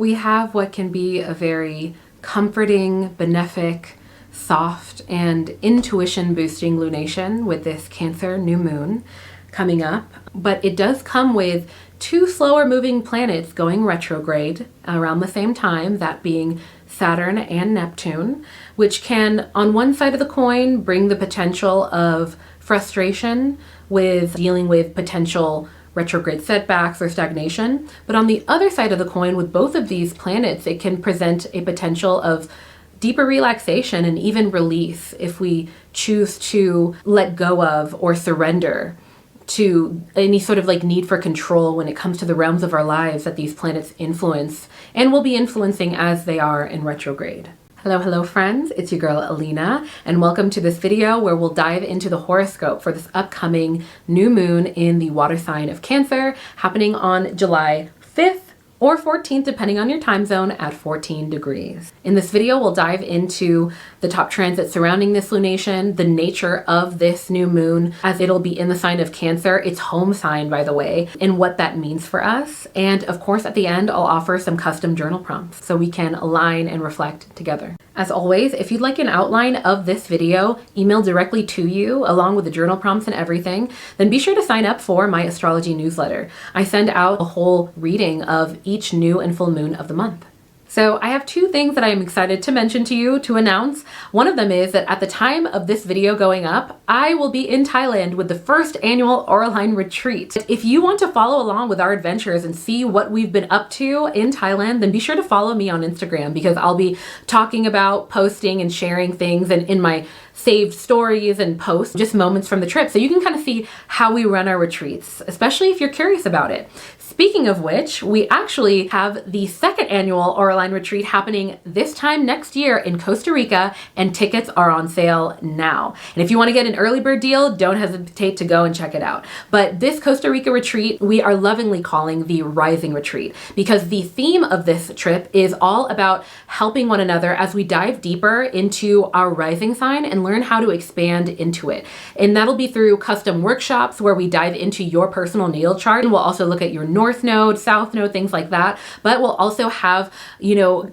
We have what can be a very comforting, benefic, soft, and intuition boosting lunation with this Cancer new moon coming up. But it does come with two slower moving planets going retrograde around the same time, that being Saturn and Neptune, which can, on one side of the coin, bring the potential of frustration with dealing with potential retrograde setbacks or stagnation. But on the other side of the coin, with both of these planets, it can present a potential of deeper relaxation and even release if we choose to let go of or surrender to any sort of need for control when it comes to the realms of our lives that these planets influence and will be influencing as they are in retrograde. Hello friends, it's your girl Alina, and welcome to this video where we'll dive into the horoscope for this upcoming new moon in the water sign of Cancer, happening on July 5th or 14th, depending on your time zone, at 14 degrees. In this video, we'll dive into the top transits surrounding this lunation, the nature of this new moon, as it'll be in the sign of Cancer, its home sign, by the way, and what that means for us. And of course, at the end, I'll offer some custom journal prompts so we can align and reflect together. As always, if you'd like an outline of this video emailed directly to you, along with the journal prompts and everything, then be sure to sign up for my astrology newsletter. I send out a whole reading of each new and full moon of the month. So I have two things that I'm excited to mention to you, to announce. One of them is that at the time of this video going up, I will be in Thailand with the first annual Auraline retreat. If you want to follow along with our adventures and see what we've been up to in Thailand, then be sure to follow me on Instagram, because I'll be talking about, posting and sharing things and in my saved stories and posts, just moments from the trip. So you can kind of see how we run our retreats, especially if you're curious about it. Speaking of which, we actually have the second annual Auraline retreat happening this time next year in Costa Rica, and tickets are on sale now. And if you want to get an early bird deal, don't hesitate to go and check it out. But this Costa Rica retreat, we are lovingly calling the Rising Retreat, because the theme of this trip is all about helping one another as we dive deeper into our rising sign and learn how to expand into it. And that'll be through custom workshops where we dive into your personal natal chart, and we'll also look at your North Node, South Node, things like that. But we'll also have,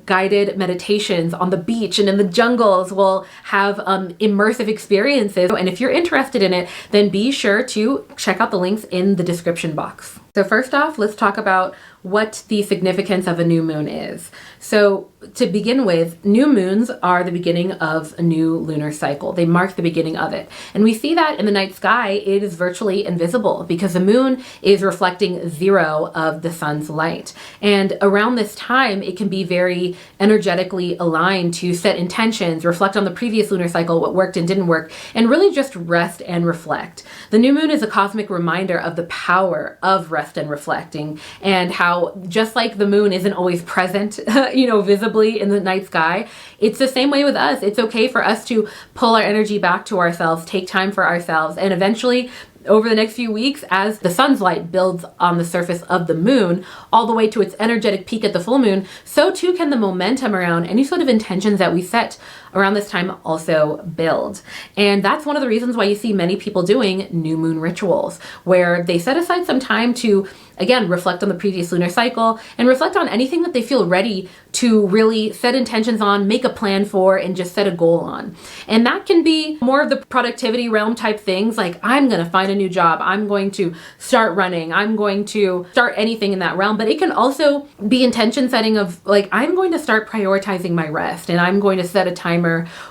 guided meditations on the beach and in the jungles. We'll have immersive experiences. And if you're interested in it, then be sure to check out the links in the description box. So first off, let's talk about what the significance of a new moon is. So to begin with, new moons are the beginning of a new lunar cycle. They mark the beginning of it. And we see that in the night sky, it is virtually invisible because the moon is reflecting zero of the sun's light. And around this time, it can be very energetically aligned to set intentions, reflect on the previous lunar cycle, what worked and didn't work, and really just rest and reflect. The new moon is a cosmic reminder of the power of rest and reflecting, and how just like the moon isn't always present, visibly in the night sky, it's the same way with us. It's okay for us to pull our energy back to ourselves, take time for ourselves, and eventually over the next few weeks, as the sun's light builds on the surface of the moon, all the way to its energetic peak at the full moon, so too can the momentum around any sort of intentions that we set around this time also build. And that's one of the reasons why you see many people doing new moon rituals, where they set aside some time to, again, reflect on the previous lunar cycle and reflect on anything that they feel ready to really set intentions on, make a plan for, and just set a goal on. And that can be more of the productivity realm type things, like I'm going to find a new job, I'm going to start running, I'm going to start anything in that realm. But it can also be intention setting of I'm going to start prioritizing my rest, and I'm going to set a timer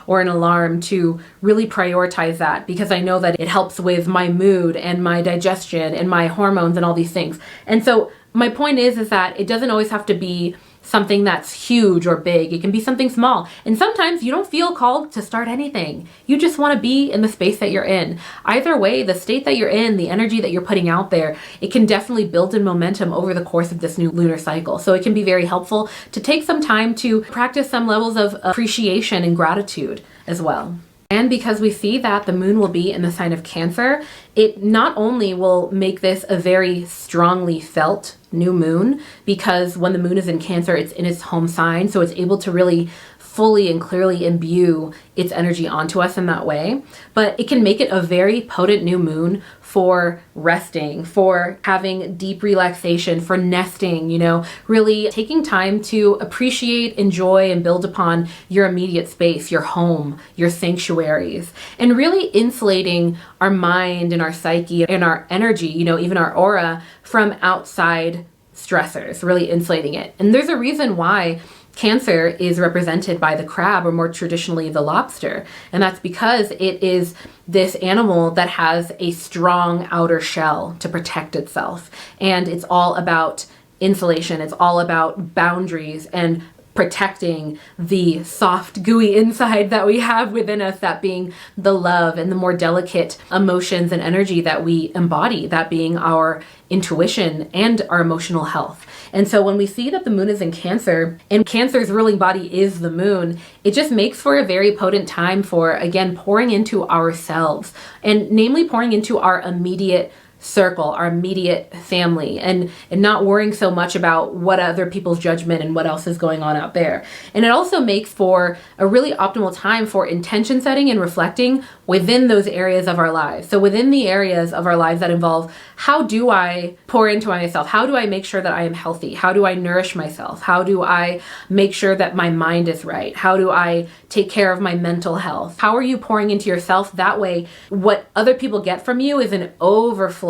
or an alarm to really prioritize that, because I know that it helps with my mood and my digestion and my hormones and all these things. And so my point is that it doesn't always have to be something that's huge or big. It can be something small. And sometimes you don't feel called to start anything. You just want to be in the space that you're in. Either way, the state that you're in, the energy that you're putting out there, it can definitely build in momentum over the course of this new lunar cycle. So it can be very helpful to take some time to practice some levels of appreciation and gratitude as well. And because we see that the moon will be in the sign of Cancer, it not only will make this a very strongly felt new moon, because when the moon is in Cancer, it's in its home sign, so it's able to really fully and clearly imbue its energy onto us in that way. But it can make it a very potent new moon for resting, for having deep relaxation, for nesting, really taking time to appreciate, enjoy, and build upon your immediate space, your home, your sanctuaries, and really insulating our mind and our psyche and our energy, even our aura from outside stressors, really insulating it. And there's a reason why Cancer is represented by the crab, or more traditionally the lobster. And that's because it is this animal that has a strong outer shell to protect itself. And it's all about insulation. It's all about boundaries and protecting the soft, gooey inside that we have within us, that being the love and the more delicate emotions and energy that we embody, that being our intuition and our emotional health. And so when we see that the moon is in Cancer, and Cancer's ruling body is the moon, it just makes for a very potent time for, again, pouring into ourselves, and namely pouring into our immediate circle, our immediate family, and not worrying so much about what other people's judgment and what else is going on out there. And it also makes for a really optimal time for intention setting and reflecting within those areas of our lives. So within the areas of our lives that involve, how do I pour into myself? How do I make sure that I am healthy? How do I nourish myself? How do I make sure that my mind is right? How do I take care of my mental health? How are you pouring into yourself? That way, what other people get from you is an overflow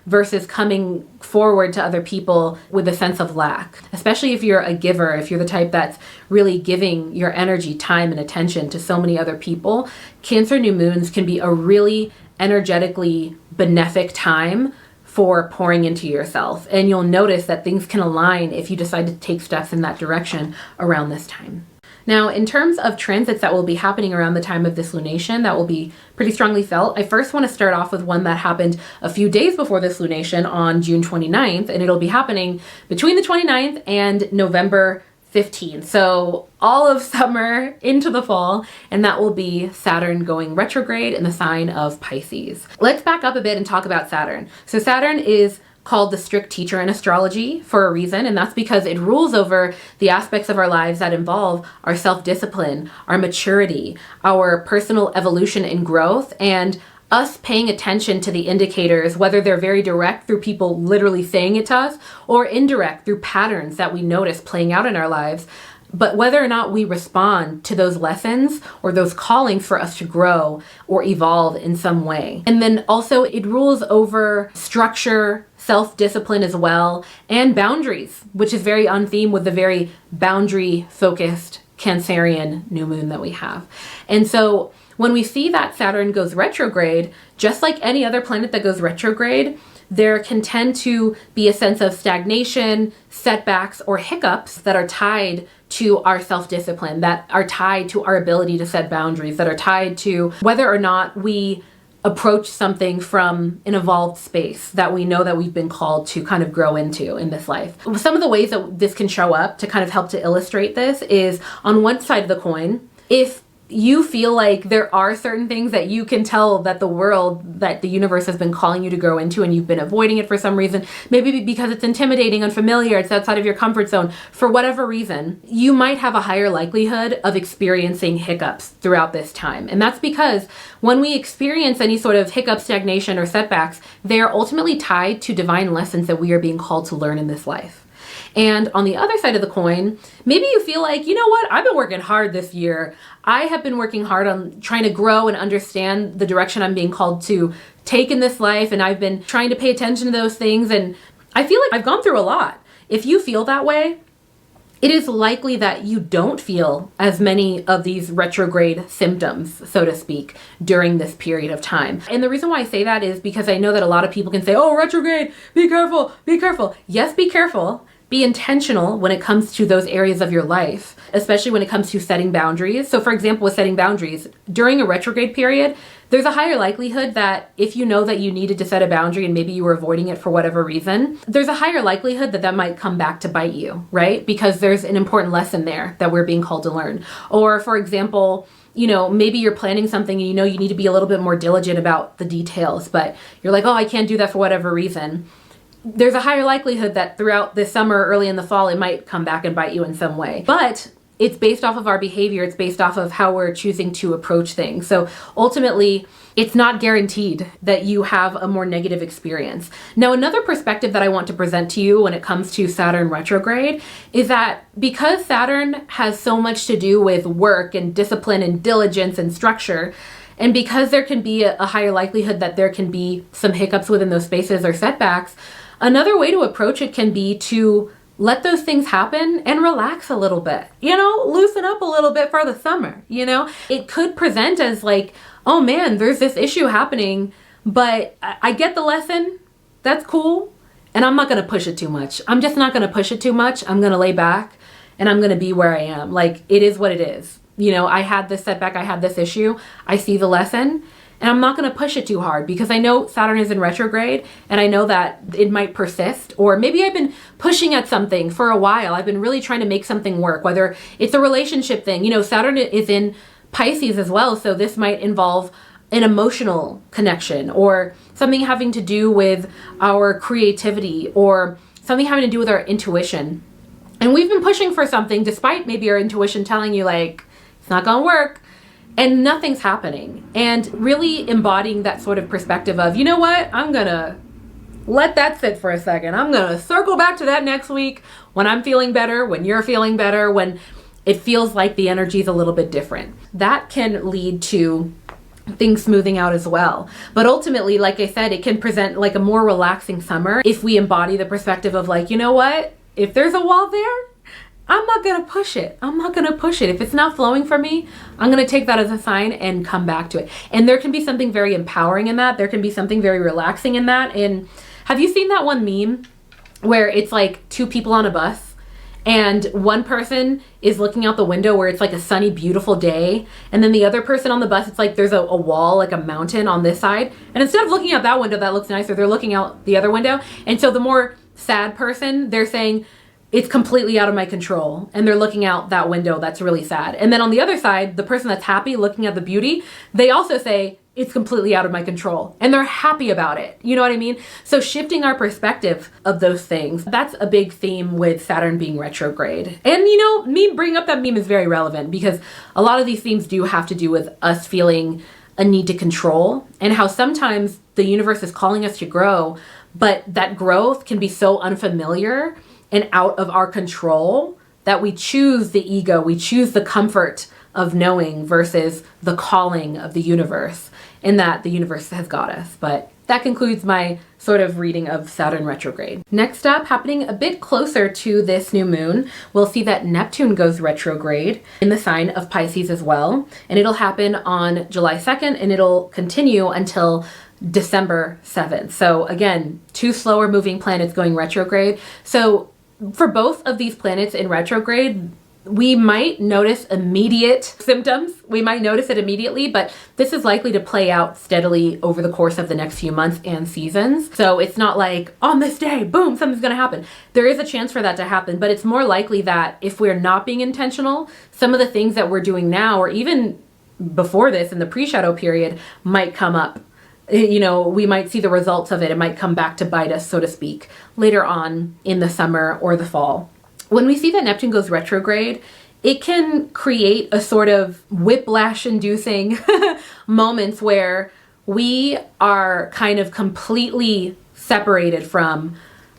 versus coming forward to other people with a sense of lack. Especially if you're a giver, if you're the type that's really giving your energy, time, and attention to so many other people, Cancer new moons can be a really energetically benefic time for pouring into yourself. And you'll notice that things can align if you decide to take steps in that direction around this time. Now, in terms of transits that will be happening around the time of this lunation that will be pretty strongly felt, I first want to start off with one that happened a few days before this lunation on June 29th, and it'll be happening between the 29th and November 15th. So all of summer into the fall, and that will be Saturn going retrograde in the sign of Pisces. Let's back up a bit and talk about Saturn. So Saturn is called the strict teacher in astrology for a reason, and that's because it rules over the aspects of our lives that involve our self-discipline, our maturity, our personal evolution and growth, and us paying attention to the indicators, whether they're very direct through people literally saying it to us, or indirect through patterns that we notice playing out in our lives, but whether or not we respond to those lessons or those callings for us to grow or evolve in some way. And then also it rules over structure, self-discipline as well, and boundaries, which is very on theme with the very boundary-focused Cancerian new moon that we have. And so when we see that Saturn goes retrograde, just like any other planet that goes retrograde, there can tend to be a sense of stagnation, setbacks, or hiccups that are tied to our self-discipline, that are tied to our ability to set boundaries, that are tied to whether or not we approach something from an evolved space that we know that we've been called to kind of grow into in this life. Some of the ways that this can show up to kind of help to illustrate this is, on one side of the coin, if you feel like there are certain things that you can tell that the world, that the universe has been calling you to grow into, and you've been avoiding it for some reason, maybe because it's intimidating, unfamiliar, it's outside of your comfort zone, for whatever reason, you might have a higher likelihood of experiencing hiccups throughout this time. And that's because when we experience any sort of hiccup, stagnation, or setbacks, they are ultimately tied to divine lessons that we are being called to learn in this life. And on the other side of the coin, maybe you feel like, you know what, I've been working hard this year. I have been working hard on trying to grow and understand the direction I'm being called to take in this life. And I've been trying to pay attention to those things. And I feel like I've gone through a lot. If you feel that way, it is likely that you don't feel as many of these retrograde symptoms, so to speak, during this period of time. And the reason why I say that is because I know that a lot of people can say, oh, retrograde, be careful, be careful. Yes, be careful. Be intentional when it comes to those areas of your life, especially when it comes to setting boundaries. So for example, with setting boundaries, during a retrograde period, there's a higher likelihood that if you know that you needed to set a boundary and maybe you were avoiding it for whatever reason, there's a higher likelihood that that might come back to bite you, right? Because there's an important lesson there that we're being called to learn. Or for example, maybe you're planning something and you need to be a little bit more diligent about the details, but you're like, oh, I can't do that for whatever reason. There's a higher likelihood that throughout this summer, early in the fall, it might come back and bite you in some way. But it's based off of our behavior. It's based off of how we're choosing to approach things. So ultimately, it's not guaranteed that you have a more negative experience. Now, another perspective that I want to present to you when it comes to Saturn retrograde is that because Saturn has so much to do with work and discipline and diligence and structure, and because there can be a higher likelihood that there can be some hiccups within those spaces or setbacks, another way to approach it can be to let those things happen and relax a little bit, loosen up a little bit for the summer, It could present as like, oh man, there's this issue happening, but I get the lesson. That's cool. And I'm not going to push it too much. I'm just not going to push it too much. I'm going to lay back and I'm going to be where I am. Like, it is what it is. I had this setback. I had this issue. I see the lesson. And I'm not going to push it too hard because I know Saturn is in retrograde and I know that it might persist, or maybe I've been pushing at something for a while. I've been really trying to make something work, whether it's a relationship thing. Saturn is in Pisces as well. So this might involve an emotional connection or something having to do with our creativity or something having to do with our intuition. And we've been pushing for something despite maybe our intuition telling you like, it's not going to work. And nothing's happening. And really embodying that sort of perspective of, you know what, I'm going to let that sit for a second. I'm going to circle back to that next week when I'm feeling better, when you're feeling better, when it feels like the energy is a little bit different. That can lead to things smoothing out as well. But ultimately, like I said, it can present like a more relaxing summer if we embody the perspective of like, you know what, if there's a wall there, I'm not going to push it. I'm not going to push it. If it's not flowing for me, I'm going to take that as a sign and come back to it. And there can be something very empowering in that. There can be something very relaxing in that. And have you seen that one meme where it's like two people on a bus and one person is looking out the window where it's like a sunny, beautiful day. And then the other person on the bus, it's like there's a wall, like a mountain on this side. And instead of looking out that window that looks nicer, they're looking out the other window. And so the more sad person, they're saying, it's completely out of my control. And they're looking out that window that's really sad. And then on the other side, the person that's happy looking at the beauty, they also say, it's completely out of my control. And they're happy about it. You know what I mean? So shifting our perspective of those things, that's a big theme with Saturn being retrograde. And me bringing up that meme is very relevant because a lot of these themes do have to do with us feeling a need to control and how sometimes the universe is calling us to grow, but that growth can be so unfamiliar and out of our control that we choose the ego, we choose the comfort of knowing versus the calling of the universe, and that the universe has got us. But that concludes my sort of reading of Saturn retrograde. Next up, happening a bit closer to this new moon, we'll see that Neptune goes retrograde in the sign of Pisces as well. And it'll happen on July 2nd and it'll continue until December 7th. So again, two slower moving planets going retrograde. So for both of these planets in retrograde, we might notice immediate symptoms. We might notice it immediately, but this is likely to play out steadily over the course of the next few months and seasons. So it's not like on this day, boom, something's going to happen. There is a chance for that to happen, but it's more likely that if we're not being intentional, some of the things that we're doing now, or even before this in the pre-shadow period, might come up. We might see the results of it. It might come back to bite us, so to speak, later on in the summer or the fall. When we see that Neptune goes retrograde, it can create a sort of whiplash-inducing moments where we are kind of completely separated from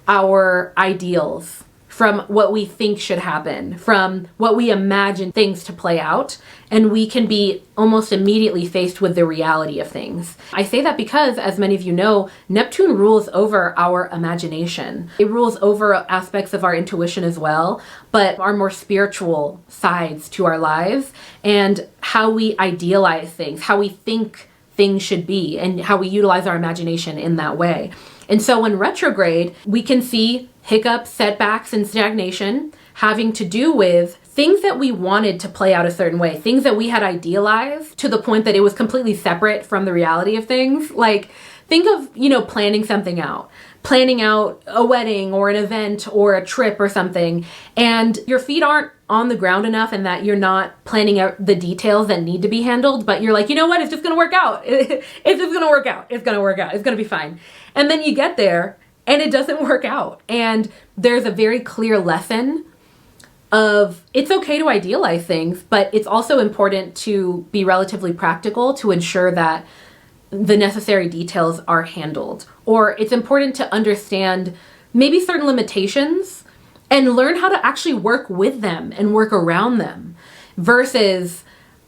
our ideals, from what we think should happen, from what we imagine things to play out, and we can be almost immediately faced with the reality of things. I say that because, as many of you know, Neptune rules over our imagination. It rules over aspects of our intuition as well, but our more spiritual sides to our lives and how we idealize things, how we think things should be, and how we utilize our imagination in that way. And so when retrograde, we can see hiccups, setbacks, and stagnation having to do with things that we wanted to play out a certain way, things that we had idealized to the point that it was completely separate from the reality of things. Like, think of, planning something out. Planning out a wedding or an event or a trip or something, and your feet aren't on the ground enough and that you're not planning out the details that need to be handled, but you're like, you know what, it's just gonna work out. It's just gonna work out. It's gonna work out. It's gonna be fine. And then you get there and it doesn't work out. And there's a very clear lesson of it's okay to idealize things, but it's also important to be relatively practical to ensure that the necessary details are handled. Or it's important to understand maybe certain limitations and learn how to actually work with them and work around them versus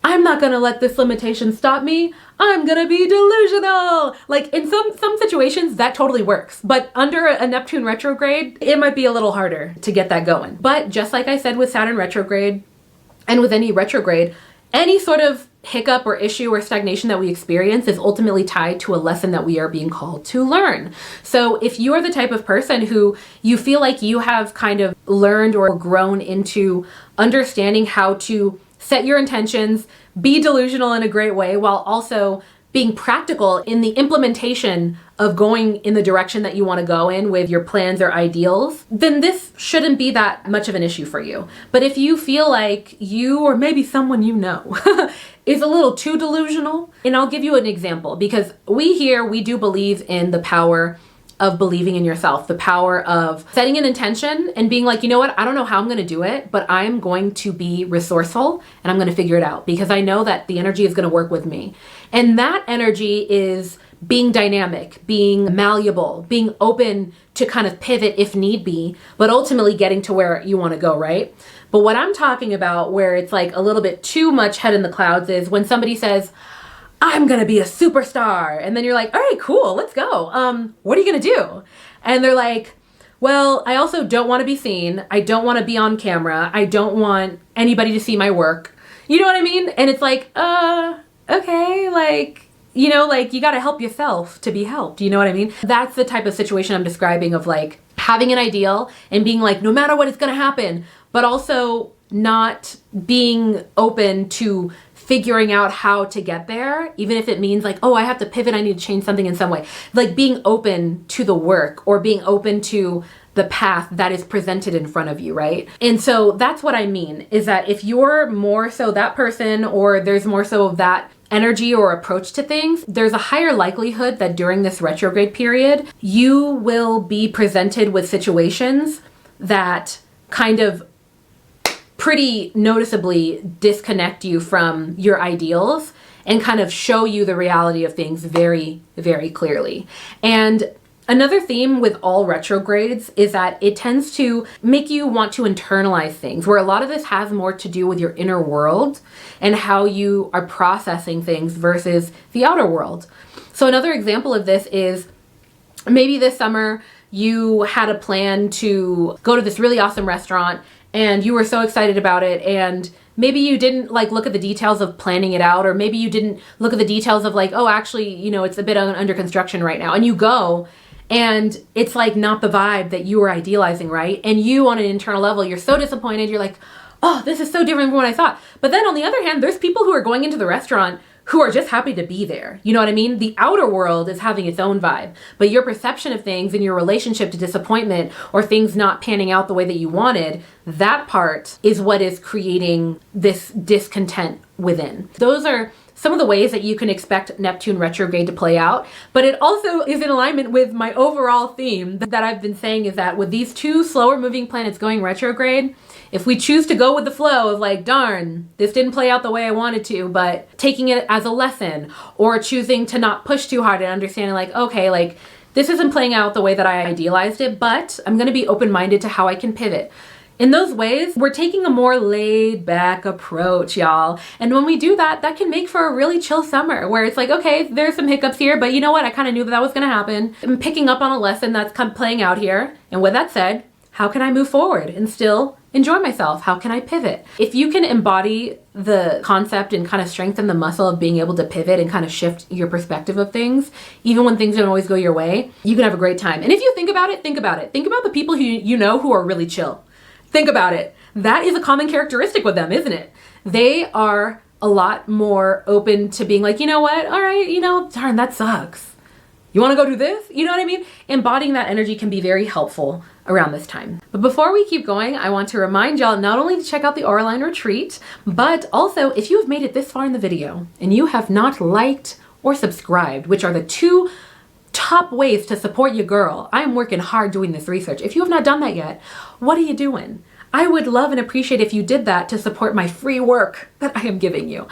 I'm not gonna let this limitation stop me. I'm gonna be delusional. Like in some situations that totally works, but under a Neptune retrograde, it might be a little harder to get that going. But just like I said with Saturn retrograde and with any retrograde, any sort of hiccup or issue or stagnation that we experience is ultimately tied to a lesson that we are being called to learn. So if you are the type of person who you feel like you have kind of learned or grown into understanding how to set your intentions, be delusional in a great way, while also being practical in the implementation of going in the direction that you want to go in with your plans or ideals, then this shouldn't be that much of an issue for you. But if you feel like you or maybe someone you know is a little too delusional, and I'll give you an example, because we do believe in the power of believing in yourself, the power of setting an intention and being like, you know what, I don't know how I'm going to do it, but I'm going to be resourceful and I'm going to figure it out because I know that the energy is going to work with me. And that energy is being dynamic, being malleable, being open to kind of pivot if need be, but ultimately getting to where you want to go, right? But what I'm talking about where it's like a little bit too much head in the clouds is when somebody says, I'm gonna be a superstar. And then you're like, all right, cool, let's go. What are you gonna do? And they're like, well, I also don't wanna be seen. I don't wanna be on camera. I don't want anybody to see my work. You know what I mean? And it's like, okay, like, you know, like you gotta help yourself to be helped. You know what I mean? That's the type of situation I'm describing of like having an ideal and being like, no matter what, it's gonna happen, but also not being open to figuring out how to get there, even if it means like, oh, I have to pivot, I need to change something in some way. Like being open to the work or being open to the path that is presented in front of you, right? And so that's what I mean, is that if you're more so that person or there's more so of that energy or approach to things, there's a higher likelihood that during this retrograde period, you will be presented with situations that kind of pretty noticeably disconnect you from your ideals and kind of show you the reality of things very, very clearly. And another theme with all retrogrades is that it tends to make you want to internalize things, where a lot of this has more to do with your inner world and how you are processing things versus the outer world. So another example of this is maybe this summer you had a plan to go to this really awesome restaurant and you were so excited about it, and maybe you didn't like look at the details of planning it out, or maybe you didn't look at the details of like, oh, actually, you know, it's a bit under construction right now, and you go and it's like not the vibe that you were idealizing, right? And you on an internal level, you're so disappointed, you're like, oh, this is so different from what I thought. But then on the other hand, there's people who are going into the restaurant who are just happy to be there. You know what I mean? The outer world is having its own vibe, but your perception of things and your relationship to disappointment or things not panning out the way that you wanted, that part is what is creating this discontent within. Those are some of the ways that you can expect Neptune retrograde to play out, but it also is in alignment with my overall theme that I've been saying, is that with these two slower moving planets going retrograde, if we choose to go with the flow of like, darn, this didn't play out the way I wanted to, but taking it as a lesson, or choosing to not push too hard and understanding like, okay, like this isn't playing out the way that I idealized it, but I'm gonna be open-minded to how I can pivot. In those ways, we're taking a more laid back approach, y'all. And when we do that, that can make for a really chill summer where it's like, okay, there's some hiccups here, but you know what? I kind of knew that was gonna happen. I'm picking up on a lesson that's playing out here. And with that said, how can I move forward and still enjoy myself? How can I pivot? If you can embody the concept and kind of strengthen the muscle of being able to pivot and kind of shift your perspective of things, even when things don't always go your way, you can have a great time. And if you think about it, think about it. Think about the people who you know who are really chill. Think about it. That is a common characteristic with them, isn't it? They are a lot more open to being like, you know what? All right, you know, darn, that sucks. You want to go do this? You know what I mean? Embodying that energy can be very helpful around this time. But before we keep going, I want to remind y'all not only to check out the Auraline retreat, but also if you have made it this far in the video and you have not liked or subscribed, which are the two top ways to support your girl. I am working hard doing this research. If you have not done that yet, what are you doing? I would love and appreciate if you did that to support my free work that I am giving you.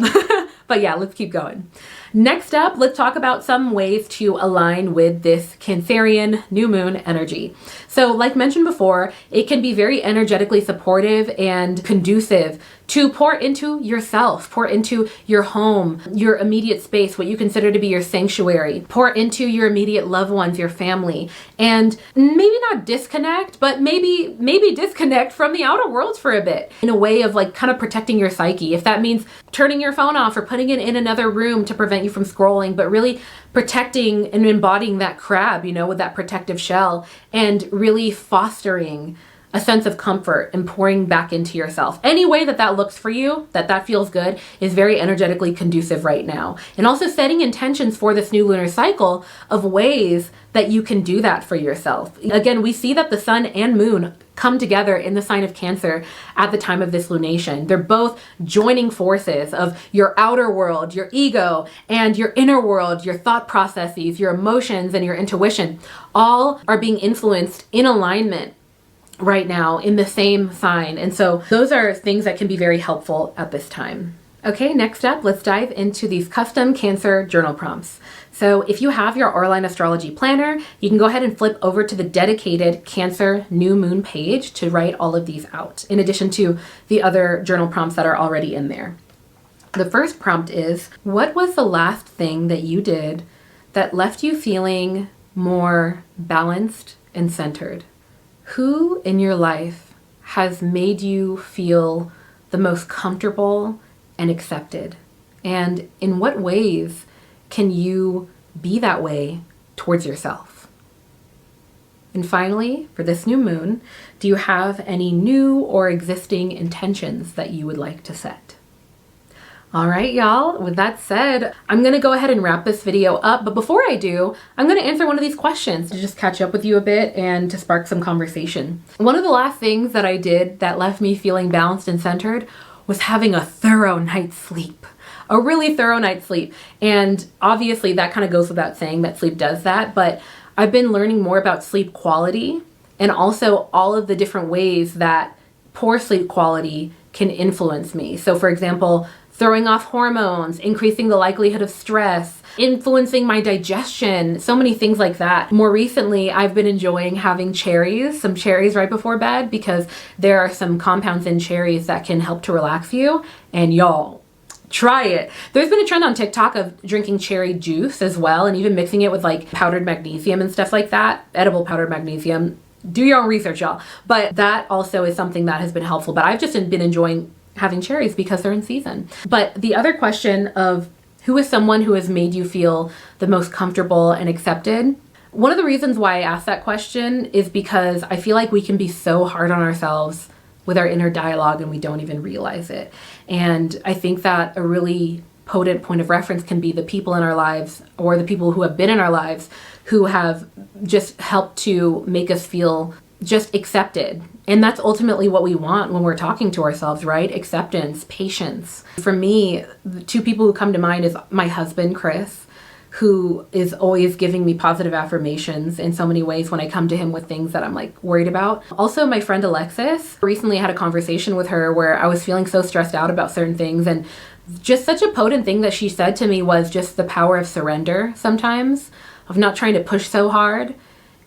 But yeah, let's keep going. Next up, let's talk about some ways to align with this Cancerian new moon energy. So like mentioned before, it can be very energetically supportive and conducive to pour into yourself, pour into your home, your immediate space, what you consider to be your sanctuary, pour into your immediate loved ones, your family, and maybe not disconnect, but maybe disconnect from the outer world for a bit in a way of like kind of protecting your psyche. If that means turning your phone off or putting it in another room to prevent you from scrolling, but really protecting and embodying that crab, you know, with that protective shell, and really fostering a sense of comfort and pouring back into yourself. Any way that that looks for you, that feels good, is very energetically conducive right now. And also setting intentions for this new lunar cycle of ways that you can do that for yourself. Again, we see that the sun and moon come together in the sign of Cancer at the time of this lunation. They're both joining forces of your outer world, your ego, and your inner world, your thought processes, your emotions, and your intuition. All are being influenced in alignment right now in the same sign. And so those are things that can be very helpful at this time. Okay, next up, let's dive into these custom Cancer journal prompts. So if you have your Auraline Astrology Planner, you can go ahead and flip over to the dedicated Cancer new moon page to write all of these out, in addition to the other journal prompts that are already in there. The first prompt is, what was the last thing that you did that left you feeling more balanced and centered? Who in your life has made you feel the most comfortable and accepted? And in what ways can you be that way towards yourself? And finally, for this new moon, do you have any new or existing intentions that you would like to set? All right, y'all, with that said, I'm gonna go ahead and wrap this video up, but before I do, I'm gonna answer one of these questions to just catch up with you a bit and to spark some conversation. One of the last things that I did that left me feeling balanced and centered was having a thorough night's sleep. A really thorough night's sleep. And obviously that kind of goes without saying that sleep does that, but I've been learning more about sleep quality and also all of the different ways that poor sleep quality can influence me. So for example, throwing off hormones, increasing the likelihood of stress, influencing my digestion, so many things like that. More recently, I've been enjoying having some cherries right before bed, because there are some compounds in cherries that can help to relax you. And y'all, try it. There's been a trend on TikTok of drinking cherry juice as well, and even mixing it with like powdered magnesium and stuff like that, edible powdered magnesium. Do your own research, y'all. But that also is something that has been helpful. But I've just been enjoying having cherries because they're in season. But the other question of who is someone who has made you feel the most comfortable and accepted? One of the reasons why I asked that question is because I feel like we can be so hard on ourselves with our inner dialogue and we don't even realize it. And I think that a really potent point of reference can be the people in our lives, or the people who have been in our lives, who have just helped to make us feel just accepted. And that's ultimately what we want when we're talking to ourselves, right? Acceptance, patience. For me, the two people who come to mind is my husband, Chris, who is always giving me positive affirmations in so many ways when I come to him with things that I'm like worried about. Also, my friend Alexis. Recently I had a conversation with her where I was feeling so stressed out about certain things, and just such a potent thing that she said to me was just the power of surrender sometimes, of not trying to push so hard,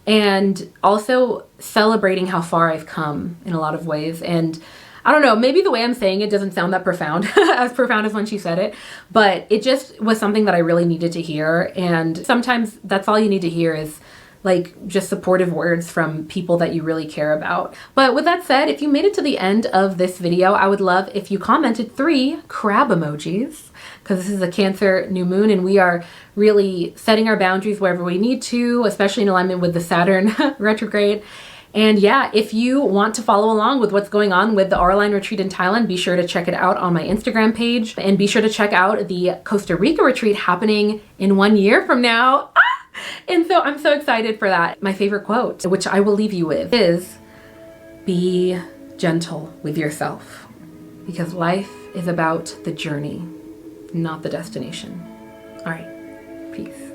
and also celebrating how far I've come in a lot of ways. And I don't know, maybe the way I'm saying it doesn't sound that profound, as profound as when she said it, but it just was something that I really needed to hear. And sometimes that's all you need to hear is like just supportive words from people that you really care about. But with that said, if you made it to the end of this video, I would love if you commented 3 crab emojis, because this is a Cancer new moon and we are really setting our boundaries wherever we need to, especially in alignment with the Saturn retrograde. And yeah, if you want to follow along with what's going on with the Auraline retreat in Thailand, be sure to check it out on my Instagram page, and be sure to check out the Costa Rica retreat happening in 1 year from now. And so I'm so excited for that. My favorite quote, which I will leave you with, is be gentle with yourself, because life is about the journey, not the destination. All right, peace.